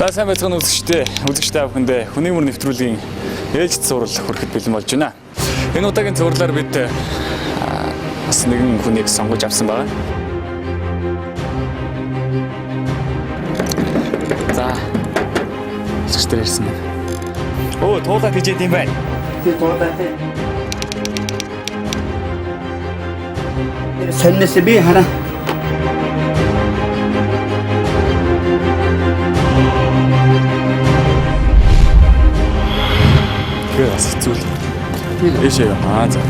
За сайн байцгаана үзэгчтэй бүхэндээ хүний мөр нэвтрүүлгийн ээлжид сурал хүрэхэд бэлэн болж байна. Энэ удаагийн цувралаар бид бас нэгэн хүнийг сонгож авсан байгаа. За үзэгчдэр ирсэн. Оо туулаад хийж идэм байна. Тэр туулаад тий. Соннос би хараа. Бас хэцүү л. Эшээ яа за.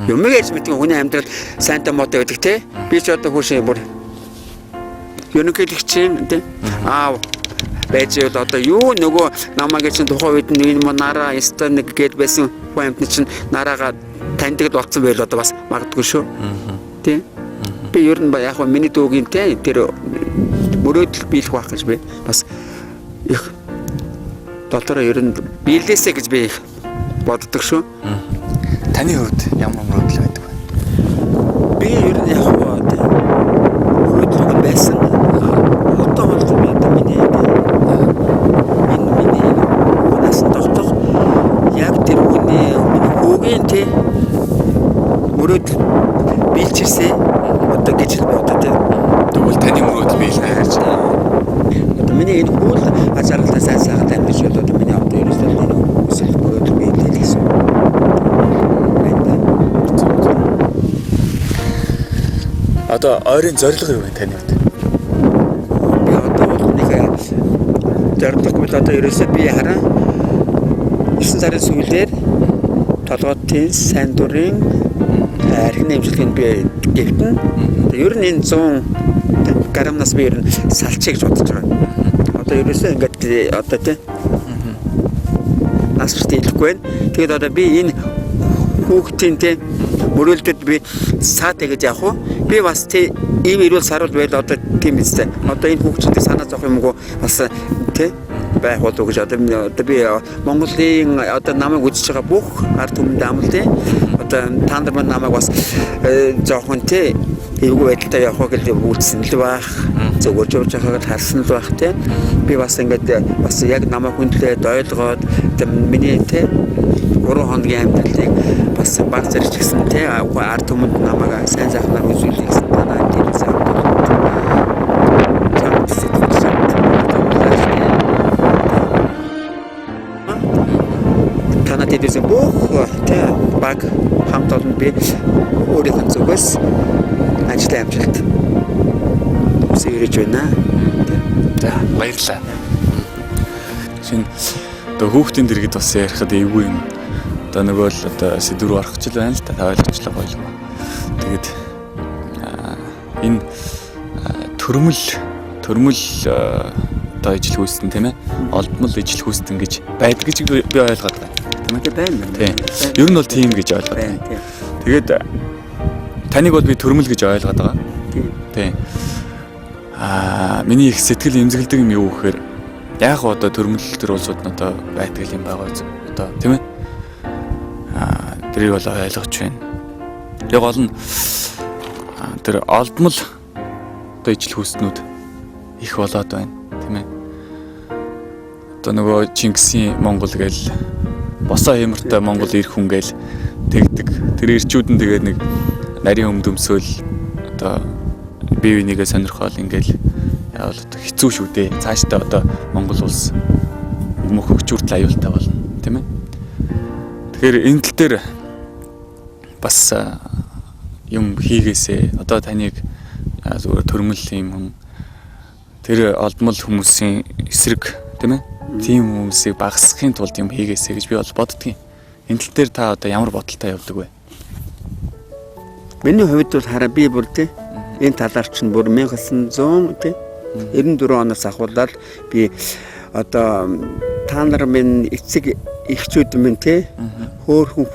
Юмэгээс мэдээ хүний амьдрал сайнтай муутай байдаг те. Би ч одоо хүүшээ бүр ерөнхийлөгчийн те. Байж одоо юу нөгөө намайг чинь тухайн үед нэг НАРАА нэг гээд байсан хүн амтны чинь НАРААга таньдаг болсон байл одоо бас магадгүй шүү. Тий. Би ер нь яг миний дүүгийн те тэр мөрөөдөл биелэх байх гэж би бас их дотороо ер нь биелээсэ гэж би боддог шүү. Таны хувьд ямар мөрөөдөл байдаг вэ? Би ер нь яг мөрөөдөл байсан. Одоо болж байна миний тий мөрөөдөл биелчихсэн одоо гэж боддог тийм. Тэгвэл таны мөрөөдөл биелнэ гэж. Одоо миний энэ хөл ажиглалтаа сайн сайхан амьдч одоо миний одоо ерөөсөө энэ үсэл мөрөөдөл биелээ гэсэн. Одоо ойрын зорилго юу вэ таны хувьд? Би одоо бол нэг зорилго бол одоо ерөөсөө би хараа 9 сарын сүүлээр толгойтын сайн дурын архины имжлэгийг би дэвтэн. Ер нь энэ 100 грамнаас би ер нь салчиг гэж бодож байгаа. Одоо ерөөсөө ингээд одоо тий насрт ийлэхгүй байна. Тэгээд одоо би энэ хүүхдийн тий мөрөлдөд би саатай гэж яах вэ? Би бас тий ийм ирүүл саруул байл одоо тийм үстэй. Одоо энэ хүүхдтэй санаа зовх юмгүй бас тий байх болов гэж одоо би Монголын одоо намайг үзэж байгаа бүх ард түмэнд амлалт одоо та нар маань намайг бас жоохон тий эвгүй байдалтай явах гэж үлдсэн л байх зөвөрж явж байгааг харсан л байх тий би бас ингээд бас яг намайг хүндлээд ойлгоод миний тий 3 хоногийн амьдралыг бас баг зэрэг гэсэн тий ард түмэнд намайг сайн сайхнаар үзүүлэх гэсэн танаа тийм сайн тэдээс бүх тий баг хамт олон би өөрийнхөө зүгээс ажлын амжилт хүсэж байна. За баярлалаа. Шинэ одоо хүүхдийн дэргэд бас ярихад эвгүй юм. Одоо нөгөө л одоо сэдвэр орох ч байна л та ойлгочлаа гоё юм. Тэгээд энэ төрмөл одоо ижил хүйстэн тийм ээ олдмол ижил хүйстэн гэж байдаг гэж би ойлгоод байна. Байна. Тийм. Ер нь бол тийм гэж ойлгоод байна. Тэгээд таныг бол би төрмөл гэж ойлгоод байгаа. Тийм. Миний их сэтгэл эмзэглдэг юм юу гэхээр яг одоо төрмөл төр улсууд нь одоо байдаг юм байгаа зү. Одоо тийм ээ. Тэрийг бол ойлгож байна. Яг гол нь тэр олдмол одоо ижил хүйстнүүд их болоод байна. Тийм ээ. Одоо нөгөө Чингисийн Монгол гээл босоо хэмэртэй Монгол ирэх хүн гээл тэгдэг. Тэр ирчүүд нь тэгээд нэг нарийн өмдөмсөөл одоо бие бинийгээ сонирхол ингээл яавал одоо хэцүү шүү дээ. Цаашдаа одоо Монгол улс мөнх хөгжүүртэл аюултай болно, тийм ээ. Тэгэхээр энэ тал дээр бас юм хийгээсээ одоо таныг зүгээр төрмөл юм хүн тэр олдмол хүмүүсийн эсрэг, тийм ээ. Тийм хүмүүсийг багасгахын тулд юм хийгээсэй гэж би бол боддгийн. Энэ тал дээр та одоо ямар бодолтой явдаг вэ? Миний хувьд бол хараа би бүр тий энэ талаар чинь бүр 1900 тий 94 оноос ахуулаад би одоо та нар минь эцэг эхчүүд минь тий хөөхөн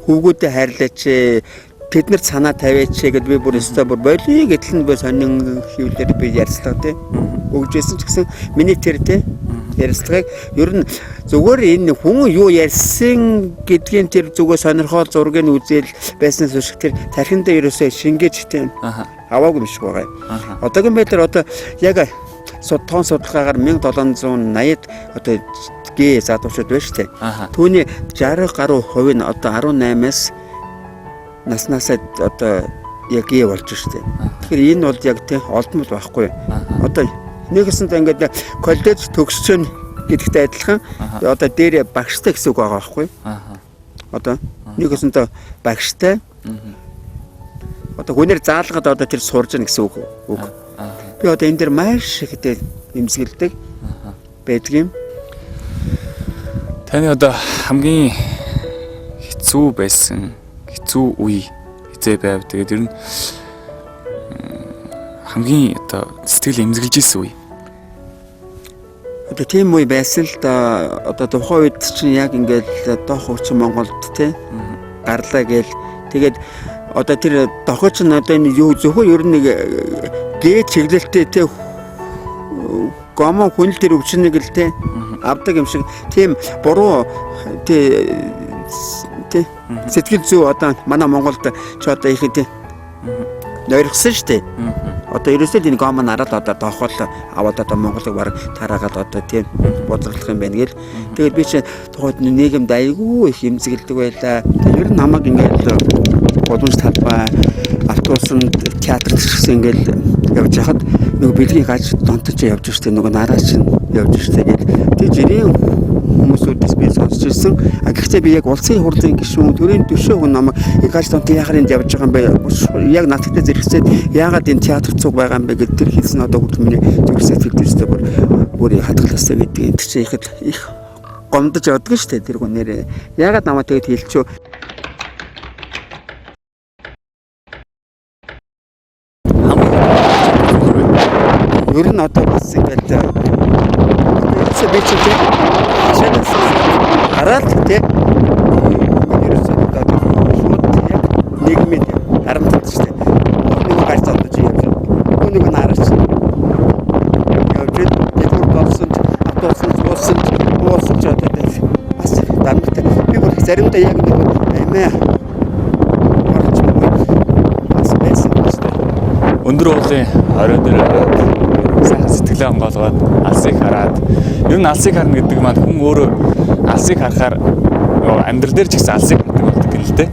хүүгүүдэд хайрлаач тэд нар санаа тавиач гэд би бүр өстой бүр болий гэдэл нь би сонин хөвлөөр би ярьцлаа тий өгжсэн ч гэсэн миний тэр тий ярилцлагыг ер нь зүгээр энэ хүн юу ярьсан гэдгийн тэр зүгээр сонирхол зургийг үзэл байснаас үүсэх тэр тархиндаа ерөөсөө шингээж тийм аваагүй юм шиг байгаа. Одоогийн байдлаар одоо яг тоон судалгаагаар 1780-д одоо гээ задуурчуд байна шүү дээ. Түүний 60 гаруй хувь нь одоо 18-аас наснасаа одоо яг гээ болж шүү дээ. Тэгэхээр энэ бол яг тийм олдмол байхгүй. Одоо нэгэсэнд ингээд коллеж төгссөн гэдэгтэй адилхан одоо дээр багштай гэсэн үг байгаа байхгүй. Одоо нэгэсэнд багштай одоо хүнээр заалгаад одоо тэр сурж гэнэ гэсэн үг. Би одоо энэ дэр маш их дээ имзгэлдэг байдгийн. Таны одоо хамгийн хэцүү байсан хэцүү үе хизээ байв. Тэгээд ер нь хамгийн одоо сэтгэл эмзэглэж ирсэн үе. Одоо тийм үе байсан л да одоо тухайн үед чинь яг ингээд дох өвчин Монголд те гарлаа гээл тэгээд одоо тэр дохоч нь одоо энэ юу зөвхөн ер нь гээ чиглэлтэй те ГОМО хүн л тэр өвчнийг л те авдаг юм шиг тийм буруу те сэтгэл зүй одоо манай Монголд ч одоо их те нойрхсон шүү дээ. Одоо ерөөсөө энэ ГОМО нараад одоо доохол аваад одоо Монголыг баг тараагаад одоо тийм бодлох юм байна гэл. Тэгээд би чи тухайд нийгэмд айгүй их эмзэгэлдэг байлаа. Тэр нь намайг ингээд боломж талбай автобусанд театрт ирсэн ингээд явж хахад нөгөө бэлгийг гаж донтож явж штэ нөгөө нараа чинь явж штэ гэл. Тэр жирийн хүмүүсүүдээс би сонсч ирсэн. Гэхдээ би яг улсын хурлын гишүүн төрийн төшөөгөө намайг гаж донтож яхаар энд явж байгаа юм бэ? Яг надтай зэрэгцээд яагаад энэ театр цуг байгаа юм бэ гэдэг тэр хэлсэн одоо хүмүүс зүрх сэтгэл дэвстэй бүр хатгалаастай гэдэг энэ чинь их гомдож явдаг штэ тэр хүнээр. Яагаад намайг тэгэд хэлчихв? Ер нь одоо бас ингээд би ч тийм шанаас хараад тийм ерөөсөө одоо шууд яг нийгмийн харамталтай шүү дээ. Нэг гаж зодож явж байгаа. Нэг наарч явж дэвгүр болсон автобусын уусан ч одоо бас дарамттай. Би бүр заримдаа яг нэг аймаа орж бас байсан шүү дээ. Өндөр уулын орой дээр сайхан сэтгэлээ онгоолгоод алсыг хараад ер нь алсыг харна гэдэг маань хүн өөрөө алсыг харахаар амьдрал дээр ч гэсэн алсыг хардаг болдог юм л дээ.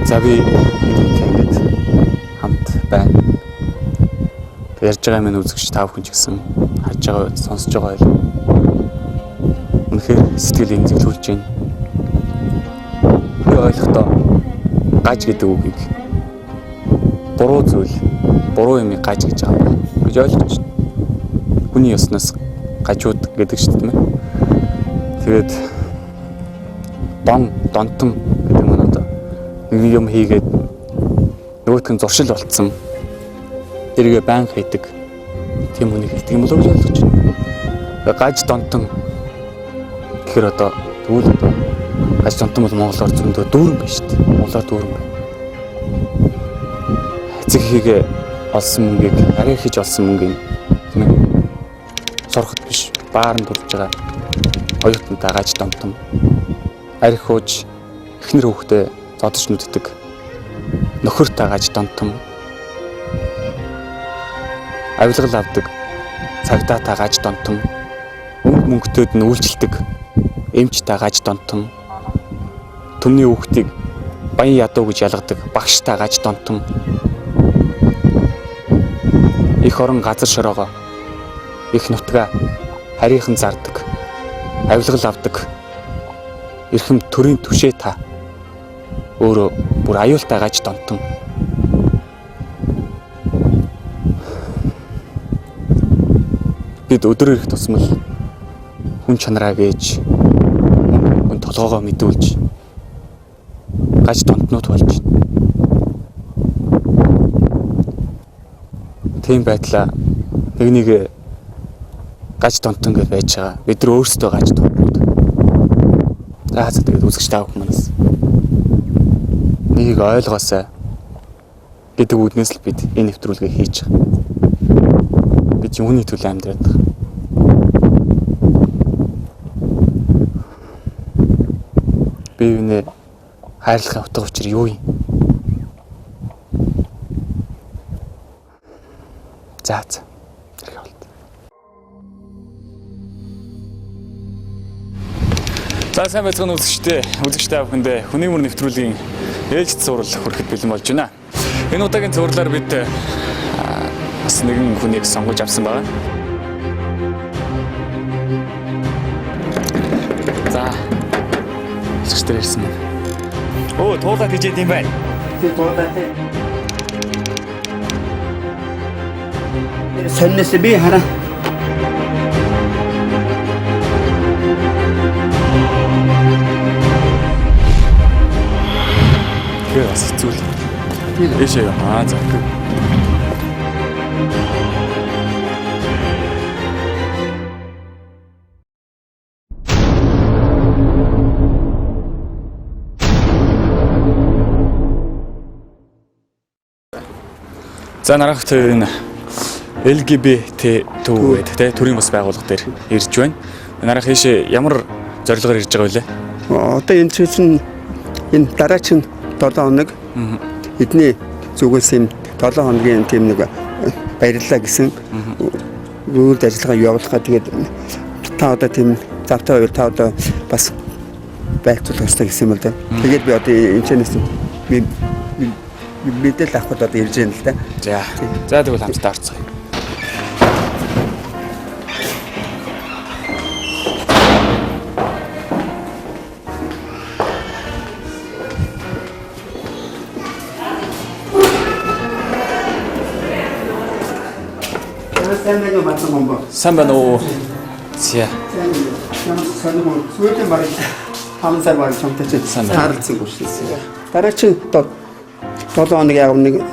За би ингэж хамт байна. Ярьж байгаа минь үзэгч та бүхэн ч гэсэн харж байгаа сонсож байгаа байл. Үнэхээр сэтгэл эмзэглүүлж байна. Би ойлгохдоо гаж гэдэг үгийг буруу зүйл, буруу юм гаж гэж байгаа юм гэж ойлгож байна. Хүний ёсноос гажууд гэдэг шүү дээ. Тэгээд донтон гэдэг нь одоо нэг юм хийгээд нөгөөтг нь зуршил болцсон. Тэргээ байнга хийдэг. Тийм хүнийг хэлдэг юм болов уу гэж ойлгож байна. Гаж донтон тэгэхээр одоо тэгвэл одоо гаж донтон бол монголоор зөндөө дүүрэн байна шүү дээ. Монголоор дүүрэн байна. Эцэг хийгээ олсон мөнгийг, арай хийж олсон мөнгийг тийм ээ. Сорохт биш, бааранд дурж байгаа оюутнуудаа гаж донтон. Арих хууж эхнэр хүүхдээ зодож нүддэг. Нөхөртөө гаж донтон. Авилгал авдаг. Цагдаа тагаж донтон. Мөнгөтөд нь үйлчлдэг. Эмч тагаж донтон. Төмний хүүхдийг баян ядуу гэж ялгадаг багш тагаж донтон. Их орон газар шороогоо их нутгаа харийнхан зардаг. Авилгал авдаг. Эрхэм төрийн түшээ та өөрөө бүр аюултай гаж донтон. Бид өдөр ирэх тусмал хүн чанараа гэж хүн толгоогоо мэдүүлж гаж донтнууд болж байна. Тийм байдлаа нэгнийг гаж донтон гэж байж байгаа. Бид нар өөрсдөө гаж донтнууд. За тэгээд үзэгч таах манаас Энийг ойлгоосай гэдэг үднээс л бид энэ нэвтрүүлгийг хийж байгаа. Бид юуны төлөө амьдраад байгаа. Бие биенээ хайрлахын утга учир юу юм? За. За сайн байцгаана үзэгчтэй бүхэндээ хүний мөр нэвтрүүлгийн ээлжид зураг хүрэхэд бэлэн болж байна. Энэ удаагийн зураглаар бид бас нэгэн хүнийг сонгож авсан байна. За. Үзэгчдэр ирсэн байна. Оо, туулаад хийж идэм байна. Тэг туулаад тий. Соннос би хараа. Бас хэцүү л. Дэшээ за. За нарахт энэ LGBT төвөд тэ төрийн бас байгууллага дээр ирж байна. Нарах хийшээ ямар зорилгоор ирж байгаа вэ? Одоо энэ чинь энэ дараагийн 7 хоног эдний зүгээс юм 7 хоногийн тийм нэг баярлалаа гэсэн үйл ажиллагаа явуулах гэдэг. Та одоо тийм завтай байвал та одоо бас байцуулах хэрэгтэй гэсэн юм л да. Тэгээд би одоо энэ чэнэс мэдээлэл авах одоо ирж байна л да. За тэгвэл хамтдаа орцгоё. Сайн байна уу? Зя. Сүйдэн баг хамсаар баг чамтай тааралцсан гүшсэн. Дараагийн 7 хоног яг нэг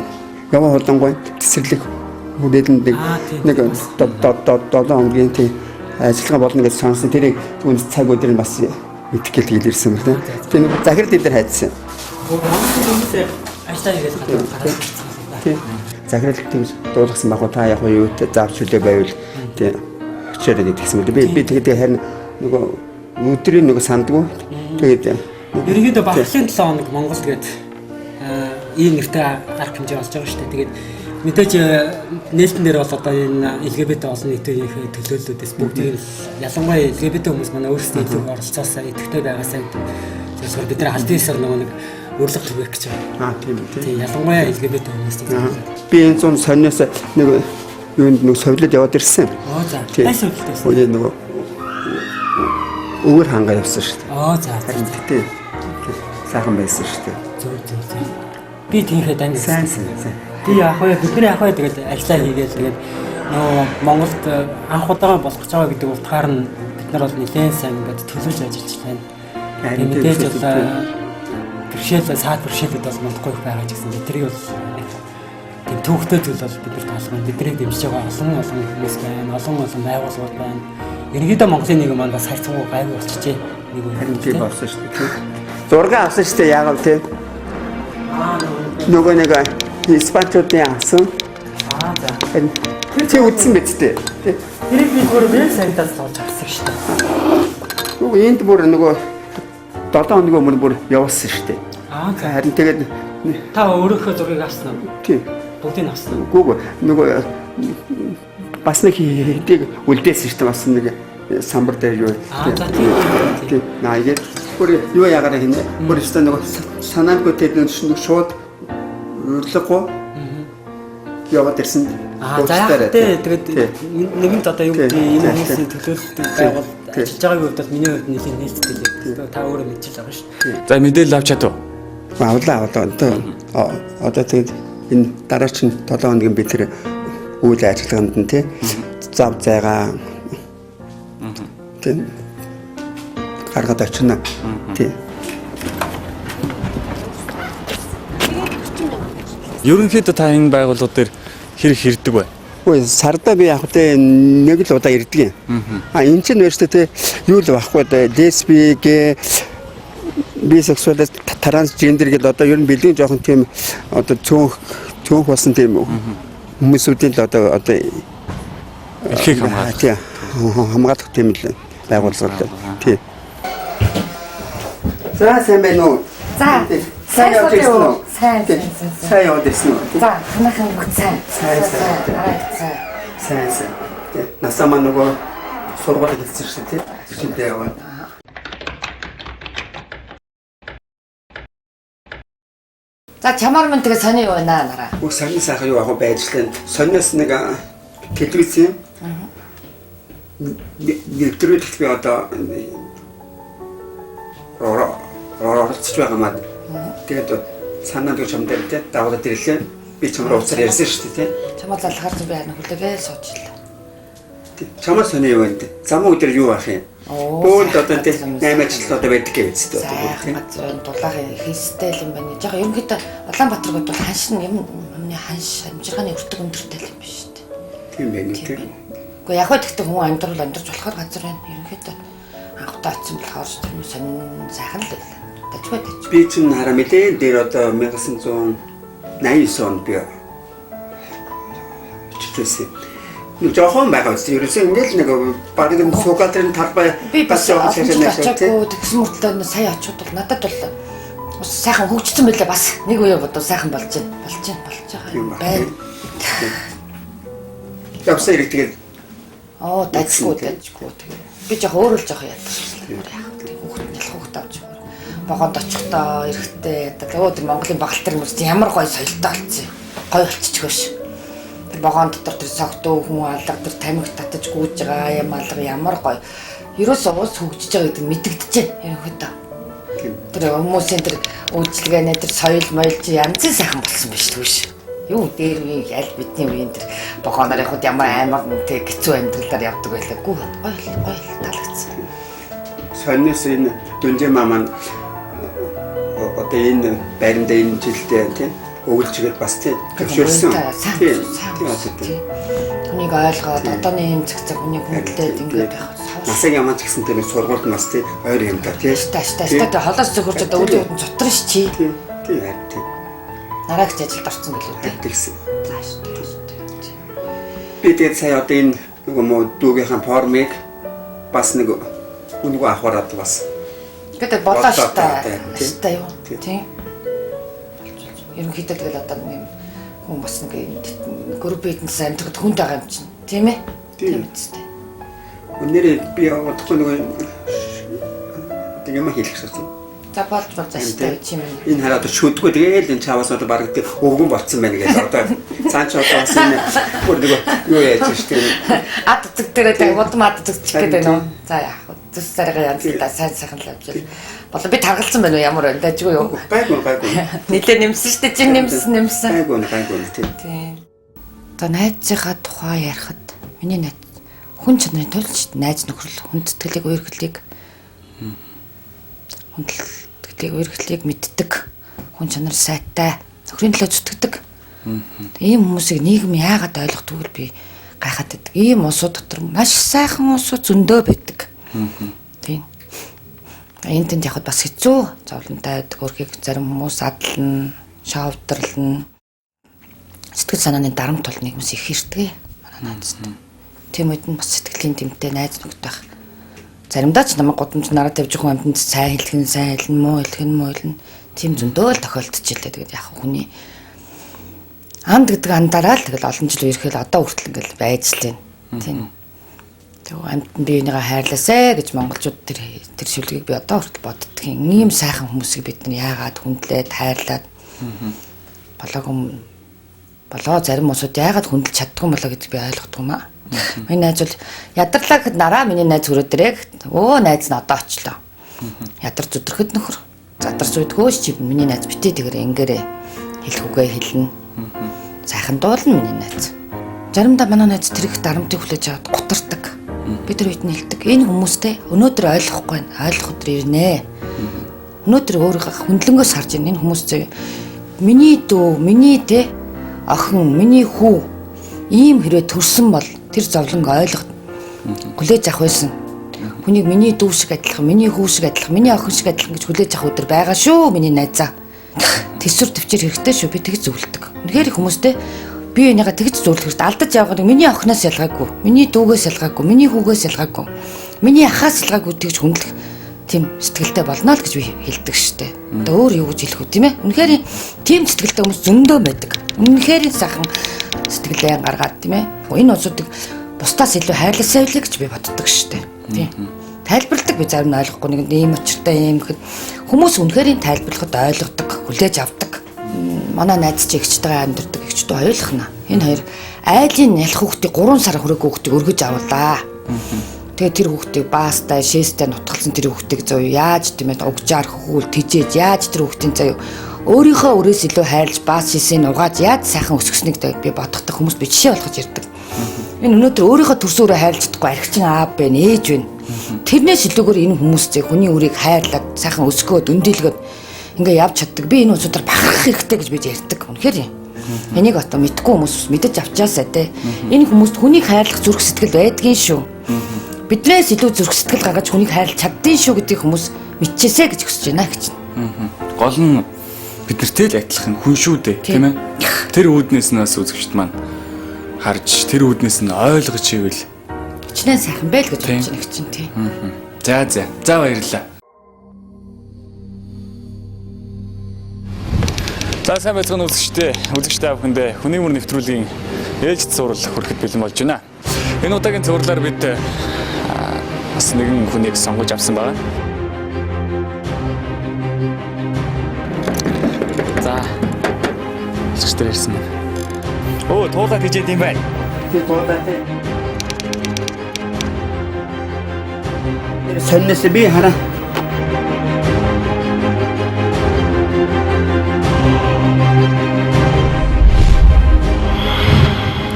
яваа хулангуй цэцэрлэг хүлээлэнд нэг 7 хоногийн тийм ажиллагаа болно гэж сонсон. Тэрийг түн цаг өдөр нь бас итгэл хэлэрсэн байна. Тэр захирал дээр хайдсан. Ажлаа хийгээд гараад захирал тэгж дуулгасан баг та яг юу заавч хүлээ байвал тий очиороо гэдгийгсэн мэт би тэгээд харин нөгөө өдрийн нөгөө сандгүй тэгээд ерөнхийдөө багшлын 7 хоног Монгол тэгээд ийм нэртэй арга хэмжээ болж байгаа шүү дээ. Тэгээд мэдээж нээлтэн дээр бол одоо энэ LGBT олон нийтийн төлөөллүүдээс бүгдийг ялангуяа LGBT хүмүүс манай өөрсдөө илүү оролцоосаа идэвхтэй байгаасаа зөвхөн бид нар албан ёсоор нөгөө нэг урилга түгээх гэж байна. Тийм ялангуяа LGBT хүмүүс би энэ зүүн сонноос нэг юунд нэг совлоод яваад ирсэн. За. Ай совлоод ирсэн. Нөгөө өвөр хангаа явсан шүү дээ. За. Тэгтээ сайхан байсан шүү дээ. Зөв. Би тийхээ данг сайн. Би бидний яг тэгээд ажиллаа хийгээл тэгээд нөгөө Монголд анх удаага болох гэж байгаа гэдэг утгаар нь бид нар бол нэлээд сайн ингээд төлөвлөж ажиллаж байна. Мэдээж бол саад бэрхшээлүүд бол мандахгүй байгаа ч гэсэн тэрийг бол тийм төвхтэй зүйл бол бид нар таалах байна. Бидний дэмжиж байгаа олон хүмүүс байна, олон байгууллагууд байна. Ерөнхийдөө Монголын нийгэм маань бас харьцангуй гайгүй болчихжээ. Нэг үеийн тийм болсон шүү дээ. Зураг авсан шүү дээ яагаад тийм. Нөгөө нэг Испанчуудын авсан. За. Чи үзсэн биз дээ. Тэрийг би бүр сайтаас олж авсан шүү дээ. Нөгөө энд бүр нөгөө 7 хоногийн өмнө бүр явуулсан шүү дээ. Харин тэгээд та өөрийнхөө зургийг авсан уу? Тийм. Бүгдийг авсан уу? Үгүй нөгөө бас нэг хэдийг үлдээсэн шүү дээ. Бас нэг самбар дээр юу. Тийм. Наагээд бүр юу яагаад хийнэ? Бүр өстө нөгөө санаангүй тэр нэг шууд урилгахгүй яваад ирсэн. Тэгээд нэгэнт одоо юу гэдэг энэ хүмүүсийн төлөөлөлтөд байгуул ажиллаж байгаагийн хувьд бол миний хувьд нэлээд нээлттэй л та өөрөө мэдчихэж байгаа шүү дээ. За мэдээлэл авч чадав. Авлаа одоо тэгээд энэ дараагийн 7 хоногийн би тэр үйл ажиллагаанд нь тий зав зайгаа тий гаргаад очино тий. Ерөнхийдөө та энэ байгууллагууд дээр хэрэг хэрдэг бай. Үгүй сарда би яг тэ нэг л удаа ирдэг юм. Энэ чинь өөртөө тэ юу л байхгүй дээ. Лесби гэ бисексуал трансгендер гэдэг одоо ер нь бэлэн жоохон тийм одоо цөөнх болсон тийм хүмүүсүүдийн л одоо эрхийг хамгаалах тийм л байгууллага тийм. За сайн байна уу? За сайн явж ирсэн үү? сайн явж ирсэн үү? За ханахан бүх сайн. Насаа маань нөгөө сургууль хэлсэн шүү дээ. Шиндээ яваа. За чамаар мань тэгээ сони юу байна нараа? Бүх сони сайхан юу яг байжлаа. Сониос нэг телевиз юм. Нэвтрүүлэг би одоо оролцож байгаа маа. Тэгээд санаад гэж юм дээр даваад ирлээ. Би чамраа уцаар ярьсан шүү дээ. Чамаа залхаар би харин хүлээгээ суучлаа. Чамаа сони юу вэ? Зам өдөр юу ах юм? Бөөд одоо тийм 8 жил одоо байдаг гэж үздэг тийм. Дулаагийн хэлстэй юм байна. Жага ерөнхийдөө Улаанбаатар бол ханшин юмны ханш амжиргааны өртөг өндөртэй юм байна шүү дээ. Тийм байна тийм. Гэхдээ яг гэхдээ хүн амьдарч болохоор газар байна. Ерөнхийдөө анхудаа очсон болохоор тэр сонин сайхан л байлаа. Дажгүй. Би чинь хараа мэдээ дээр одоо 1989 онд би чичээсэн. Жохон байгаа үстэй ерөөсөө ингээл нэг баг нэг суугатрын талбай бас очоогүй тэгсэн мөртлөө сая очоод бол надад бол сайхан хөгжсөн байлаа бас нэг үе бодоо сайхан болж байгаа юм байна. Явсаа ирэх тэгээд дажгүй тэгээд би жоох өөрөө л жоох яадаг хүүхд авч богонд очихдоо эрэхтэй өөд Монголын багалтар хүмүүс ямар гоё соёлтой болсон гоё болчихгоош. Богоон дотор тэр согтуу хүн алга тэр тамхи татаж гүйж байгаа юм алга ямар гоё. Ерөөсөө уус хөгжиж байгаа гэдэг мэдэгдэж байна ерөнхийдөө. Тэр хүмүүсийн тэр үйлчлэгээ тэр соёл моёл чи янзын сайхан болсон биш түүш. Юу дээр үе аль бидний үеийн тэр богооноор явахад ямар амар тэг хэцүү амьдралаар явдаг байлаагүй гоё таалагдсан. Сонниос энэ дүнжээ маман одоо энэ байранд энэ жилдээ тийм өгүүлчгээд бас тийм төвшөрсөн. Тийм. Хүнийг ойлгоод одооны юм цэгцэг хүнийг хүндлээд ингээд байх. Насаа ямаач гэсэн тийм сургуульд бас тийм ойр юм да тийм. Та холоос зөвхөрч одоо үйл явдал цотрон ш чи. Тийм. Нараагч ажилд орсон билүү тийм. Тэгсэн. Би тэгээд сая одоо энэ нөгөө дүүгийнхэн формыг бас нэг үнийг авахараад бас. Гэдэг болоо ш та юу тийм. Ерөнхийдөө тэгэл одоо нэг хүн бас нэг групп бизнес амжилт хүнд байгаа юм чинь тийм ээ? Тийм үстэй. Өнөөдөр би одохгүй нэг юм хэлэх шаардсан. За болж зааштай чим энэ хараа одоо шүдгүй тэгэл энэ чаваас одоо баг тийм өвгөн болцсон байна гэж одоо цаан ч одоо бас энэ бүр нэг юу яаж штэ ад зүг дээр тэг бодом ад зүгчих гэдэг нөө. За яах вэ? Зүс царайгаа янзлаа сайн л авч ил. Болоо би таргалсан байна уу ямар байна дажгүй юу? Гайгүй. Нилээ нэмсэн штэ чи нэмсэн. Гайгүй тийм. Одоо найзынхаа тухай ярихад миний найз хүн чанарын төлж найз нөхрөл хүндэтгэлийг уйрхлыг мэддэг хүн чанар сайтай нөхрийн төлөө зүтгэдэг. Ийм хүмүүсийг нийгэм яагаад ойлгохдгүй би гайхаад байдаг. Ийм улсууд дотор маш сайхан улсууд зөндөө байдаг. Тийм. Энд тэнд явахад бас хэцүү зовлонтой байдаг. Өөрхийг зарим хүмүүс адлна, шавдарлна. Сэтгэл санааны дарамт бол нэг хүмүүс их хэрдэг. Манай найзд. Тийм үед нь бас сэтгэлийн тэмтэй найз нөхд байх. Заримдаа ч намайг гудамж нараа тавьж хүн амьтанд сайн хэлэх нь муу хэлнэ. Тийм зөндөө л тохиолдож илээ. Тэгээд яг хүний анд гэдэг андараа л тэгэл олон жил үерхэл одоо хүртэл ингээл байж л байна. Тийм. Тэгээ амьтанд биенийгээ хайрлаасай гэж монголчууд тэр шүлгийг би одоо хүртэл боддог юм. Ийм сайхан хүмүүсийг бид нар яагаад хүндлээд хайрлаад болоо зарим хүмүүсүүд яагаад хүндэлж чаддгүй болоо гэж би ойлгохгүй юм аа. Миний найз бол ядарлаа гэхэд нараа миний найз хүрээдэрэг найз нь одоо очлоо. Ядар зүдрэхэд нөхөр. Задарч үйдгөөш чи миний найз битээ тэгэр ингээрээ хэлэх үгээ хэлнэ. Сайхан дуулна миний найз. Заримдаа манай найз тэр их дарамтыг хүлээж аваад гутардаг. Бид нар үйд нь хэлдэг. Энэ хүмүүстэй өнөөдөр ойлгохгүй байна. Ойлгох өдөр ирнэ. Өнөөдөр өөрийнхөө хөндлөнгөөс харж энэ хүмүүс зөө миний дүү, миний охин, миний хүү ийм хэрэг төрсөн бол тэр зовлонг ойлгох хүлээж авах байсан. хүнийг миний дүү шиг адилхан, миний хүү шиг адилхан, миний охин шиг адилхан гэж хүлээж авах өдөр байгаа шүү миний найзаа. Тэсвэр төвчээр хэрэгтэй шүү би тэгж зөвлөдөг. Үнэхээр хүмүүстэй бие бинийгаа тэгж зөвлөхөд алдаж явах миний охиноос ялгаагүй, миний дүүгээс ялгаагүй, миний хүүгээс ялгаагүй, миний ахаас ялгаагүй тэгж хүндлэх тийм сэтгэлтэй болно л гэж би хэлдэг штэ. Одоо өөр юу гэж хэлэх үү тийм ээ? Үнэхээр тийм сэтгэлтэй хүмүүс зөндөө байдаг. Үнэхээр сайхан сэтгэлээ гаргаад тийм ээ? Энэ улсуудыг бусдаас илүү хайрласаа билээ гэж би боддог штэ. Тийм. Тайлбарладаг би зарим нь ойлгохгүй нэг ийм очиртай юм гэхэд хүмүүс үнэхээр тайлбарлахад ойлгодог, хүлээж авдаг. Манай найз чи эгчтэйгээ амьдэрдэг эгчтэй ойлгохно. Энэ хоёр айлын нялх хүүхдийг 3 сар хүрээгүй хүүхдийг өргөж авуулаа. Тэгээ тэр хүүхдийг баастай, шээстэй нутгалсан тэр хүүхдийг зөө яаж тийм ээ угжаар хөхүүл тижээж яаж тэр хүүхдийн зөө өөрийнхөө өрөөс илүү хайрлж баас шээсээ угааж яаж сайхан өсгснэг би бодохтой хүмүүс би жишээ болгож ярьдаг. Энэ өнөөдөр өөрийнхөө төрсөөрөө хайрлж чадахгүй архичин аав бэ, ээж вэ. Тэрнээс илүүгээр энэ хүмүүс зэ хүний үрийг хайрлаад сайхан өсгөөд өндөлгөөд ингээ явж чаддаг. Би энэ улсуудаар бахархах хэрэгтэй гэж би ярьдаг. Үнэхээр энийг одоо мэдгүй хүмүүс мэдэж авчаасаа те. Энэ хүмүүст хүнийг хайрлах зүрх сэтгэл байдгийн шүү. Биднээс илүү зүрх сэтгэл гаргаж хүнийг хайрлах чаддгийн шүү гэдгийг хүмүүс мэдчихээсэ гэж хүсэж байна гэж. Гол нь бид нартэй л адилхан хүн шүү дээ, тийм ээ. Тэр үүднээс нь бас үзэгчд маань харж тэр үүднээс нь ойлгож ивэл хичнээн сайхан байл гэж бодож байна чинь тийм. За баярлалаа. За сайн байцгаана үзэгчтэй авахындээ хүний мөр нэвтрүүлгийн ээлжид сурал хүрэхэд бэлэн болж байна. Энэ удаагийн цувралаар бид бас нэгэн хүнийг сонгож авсан байна. За үзэгчтэй ирсэн байна. Оо туулаад хийжээд юм байна. Тэр туулаад соннос би хараа.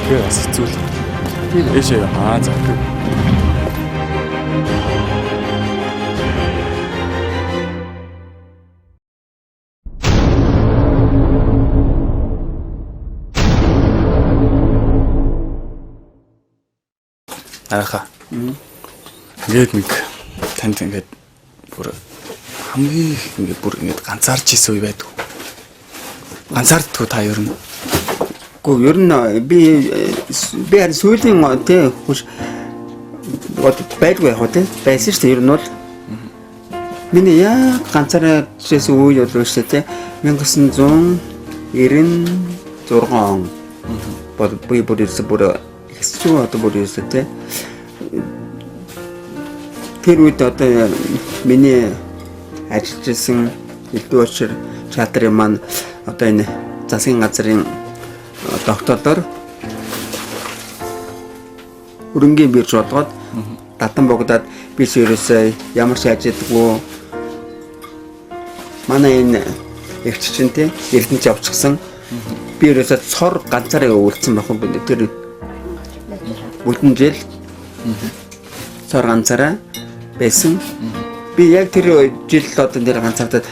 Тэгээ бас хэцүү л. Эшээ за. Аха. Ингээд нэг танд ингээд бүр хамгийн ингээд бүр ингээд ганцаарч исэн үе байдаг. Ганцаарддаг та ер нь. Гэхдээ ер нь би харин сүүлийн тий хүч байдгүй яг тий байсан шүү дээ ер нь бол. Миний яг ганцаараа жишээс үе болов шүү дээ 1996 он. Би бүр хэцүү одоо бүр ирсэн тий. Тэр үед одоо миний ажиллажсэн элдв очир чатрын маань одоо энэ засгийн газрын докторлоор өрөнгийн бирж болгоод татан богдаад биш ерөөсөө ямар ч ажилладаггүй манай энэ эгч чинь тий эрдэнэч авчихсан би ерөөсөө цор ганцаараа өвөлдсөн байх юм байна. Тэр бүтэн жил цор ганцаараа байсан. Би яг тэр жил одоо нэр ганцаардаад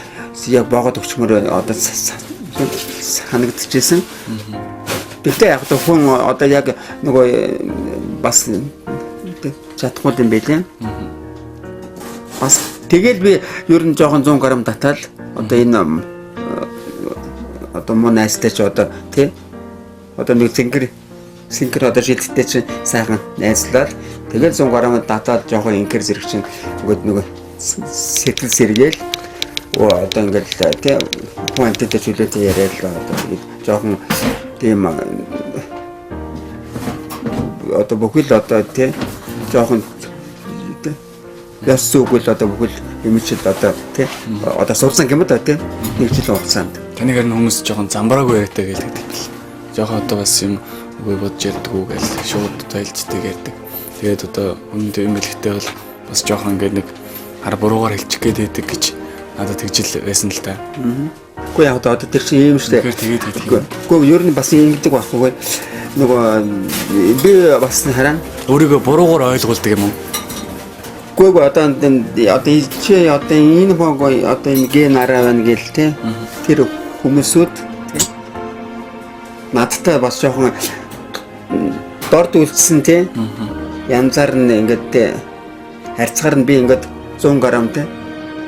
яг боогод өгчмөр одоо санагдчихсэн. Тэгтээ яг одоо хүн одоо яг нөгөө бас чадахгүй юм байлээ. Бас тэгэл би ер нь жоохон 100 грамм татаад одоо энэ одоо муу найстай ч одоо тий одоо нэг зингэр одоо жилдтэй чинь сайхан найзлаад тэгэл 100 грамм татаад жоохон инкер зэрэг чинь нөгөө сэтгэл сэргээл одоо ингээд тий хуантай чөлөөтэй яриад одоо жоохон тийм одоо бүхэл одоо тий жоохон яс зүгэл одоо бүхэл юмчил одоо тий одоо сурсан юм да тий нэг жил хугацаанд таныг харин хүмүүс жоохон замбраагүй яриатай гэлдэг л жоохон одоо бас юм үгүй бодж ярьдаггүй гэл шууд тайлцдаг ярьдаг. Тэгээд одоо үнэндээ юм бэлгтэй бол бас жоохон ингээд нэг хар буруугаар хэлчих гээд байдаг гэж надад тэгжил байсан л та. Үгүй яг одоо тэр чинь юм шүү дээ. Тэгээд үгүй ер нь бас ингэдэг байхгүй нөгөө би бас хараа өөрийгөө буруугаар ойлгуулдаг юм уу? Үгүй одоо чи одоо энэ богоо одоо энэ гээ нараа байна гээл те тэр хүмүүсүүд надтай бас жоохон дорд үлдсэн те янзаар нь ингээд харьцаар нь би ингээд 100 грамм те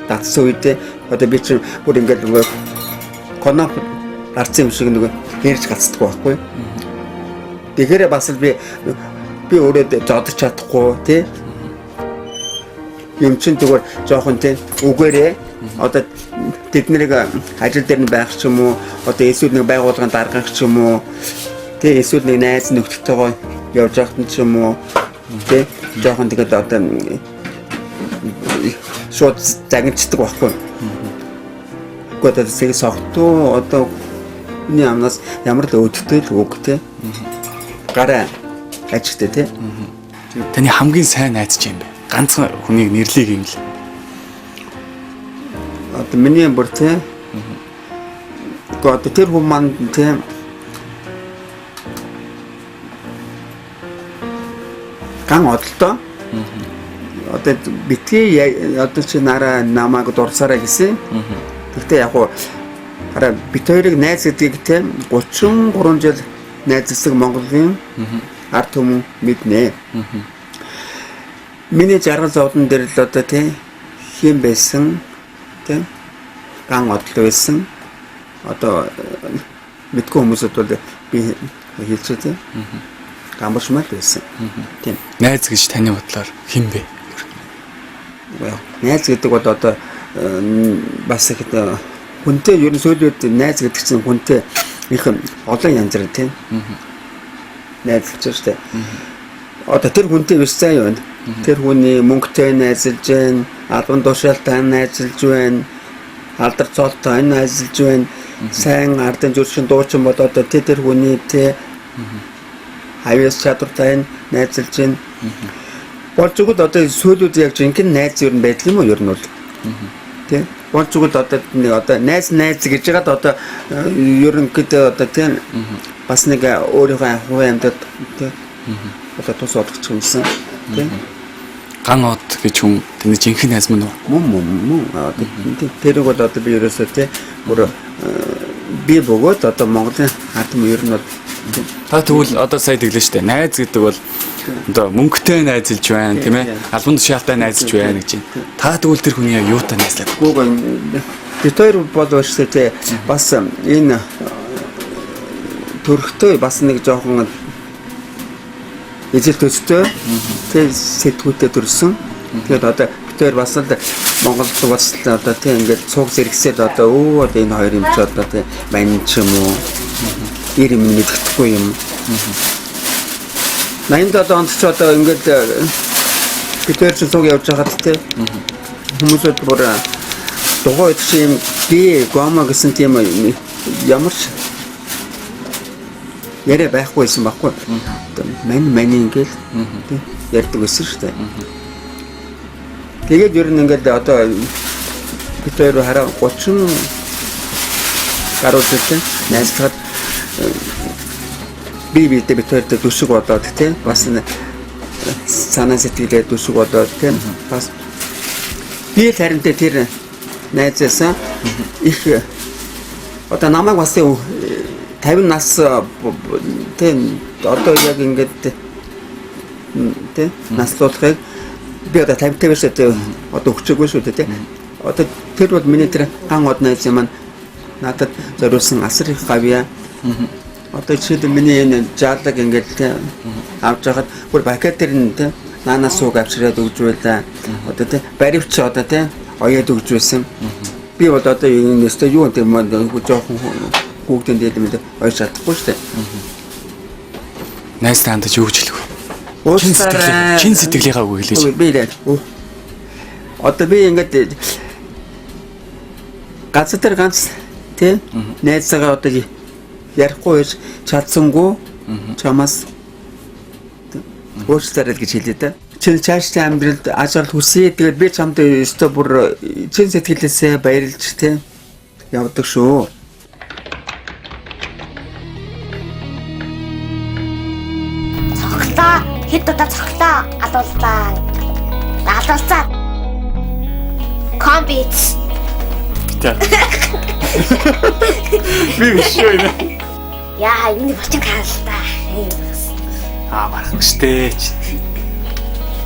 татсан үедээ одоо би чинь бүр ингээд нөгөө коноп арцсан юм шиг нөгөө ярьж гацдаг байхгүй. Тэгэхээр бас л би өөрөө зодож чадахгүй тий. Юм чинь зүгээр жоохон тий үгээрээ одоо тэднийг ажил дээр нь байх ч юм уу одоо эсвэл нэг байгууллагын даргах ч юм уу тий эсвэл нэг найз нөхдөдтэйгөө явж байхад ч юм уу тий жоохон тэгээд одоо шууд загинчдаг байхгүй. Гэхдээ тэгээд согтуу одоо хүний амнаас ямар л өөдтэй л үг тий гараа ажигтэй тий. Таны хамгийн сайн найз чи юм бэ? Ганцхан хүнийг нэрлэе юм л. Одоо миний бүр тий. Гэхдээ тэр хүн маань тий ган одолтой. Одоо битгий одоо чи нараа намайг дурсараа гэсэн. Гэхдээ яг хуу хараа бит хоёрыг найз гэдгийг те 33 жил найзлсан Монголын ард түмэн мэднэ. Миний жаргал зовлон дээр л одоо те хэм байсан те ган одол байсан. Одоо мэдгүй хүмүүсд бол би хэлчихэ те. Гамбаршмал байсан. Тийм. Найз гэж таны бодлоор хэн бэ? Найз гэдэг бол одоо бас их хүнтэй ер нь сөүлүүд найз гэдэг чинь хүнтэй их олон янзэр тийм. Найз гэж штэ. Одоо тэр хүнтэй биш заа юу? Тэр хүний мөнгөтэй найзалж байна, албан тушаалтай найзалж байна, алдар цолтой найзалж байна, сайн ардын зүршин дуучин бол одоо тэр хүний тэ хавьяас чадвартай найзалж байна. Болцгод одоо сөүлүүд яг жинхэнэ найз юу байдаг юм уу ер нь бол. Тэ. Болцгод одоо найз гэж яагаад одоо ерөнхийдөө одоо тийм бас нэг өөрийнхөө хувийн амьтад тэ одоо тус олгоч юмсан. Тэ. Ган од гэж хүн таны жинхэнэ найз мөн үү? Мөн. Тэр бол одоо би ерөөсөө тэ бүр би бөгөөд одоо Монголын ард түмэн ер нь бол та тэгвэл одоо сая тэглээ штэ. Найз гэдэг бол одоо мөнгөтэй найзалж байна тийм ээ. Албан тушаалтай найзалж байна гэж байна. Та тэгвэл тэр хүний яг юутай найзлаад? Бид хоёр бол өөрсдөө бас энэ төрхтэй бас нэг жоохон эзэл төстэй тэр сэтгүүтээ төрсөн. Тэгээд одоо бид хоёр бас л Монголд бас л одоо тийм ингээд цуг зэрэгсэл одоо одоо энэ хоёр юм ч одоо тийм мань ч юм уу ир юм мэддэхгүй юм. 87 онд ч одоо ингээд бид хоёр ч цуг явж байхад тийм хүмүүсд бүр дугуй тийм би ГОМО гэсэн тийм ямар ч яриа байхгүйсэн баггүй. Мань ингээл тийм ярьдаг байсан шүү дээ. Тэгээд ер нь ингээд одоо бид хоёр хараа 30 гаруй жилийн найзлахад би бид хоёрт дүшиг болоод тийм бас санаа сэтгэлээ дүшиг болоод тийм бас би харин тэр найзаасаа их одоо намайг бас 50 нас тийм одоо яг ингээд тийм наслуулахыг би одоо 50 тавьж одоо өгчөөгүй шүү дээ тийм одоо тэр бол миний тэр ган од найз юм надад зориулсан асар их гавья одоо жишээлбэл миний энэ жаалаг ингээд авч байхад бүр бакет тэр нь тийм наанаас сууг авчираад өгж байлаа одоо тийм баривч одоо тийм оёд өгж байсан би бол одоо энэ өстө юу тийм жоохон хүүхдэн дээр мэдээ ойж чадахгүй шүү дээ. Найз таандаж юу гэж хэлэх вэ? Чин сэтгэлийнхаа үг хэлээч. Би лээ. Одоо би ингээд ганц тэр ганц тий найзгаа одоо ярихгүй байж чадсангүй чамаас өөрчлөлт гэж хэлээ дээ. Чин цаашдаа амьдралд ажил хүсье тэгээд би чамд өстө бүр чин сэтгэлээсээ баярлж тий явдаг шүү. Хэд удаа цоглоо алууллаа. Алуулцаа. Комбиц. Би биш юу энэ? Яа, энэ бочин хаалтаа. Марах штэ.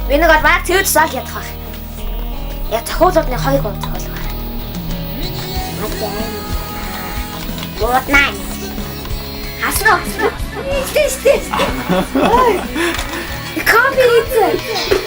Би нэг бол баг цэвэр зал ядах байх. Яг цохиулуудны 2 гол цохиул байна. Мууднаа. Хаснаа. Стэ. Кофе.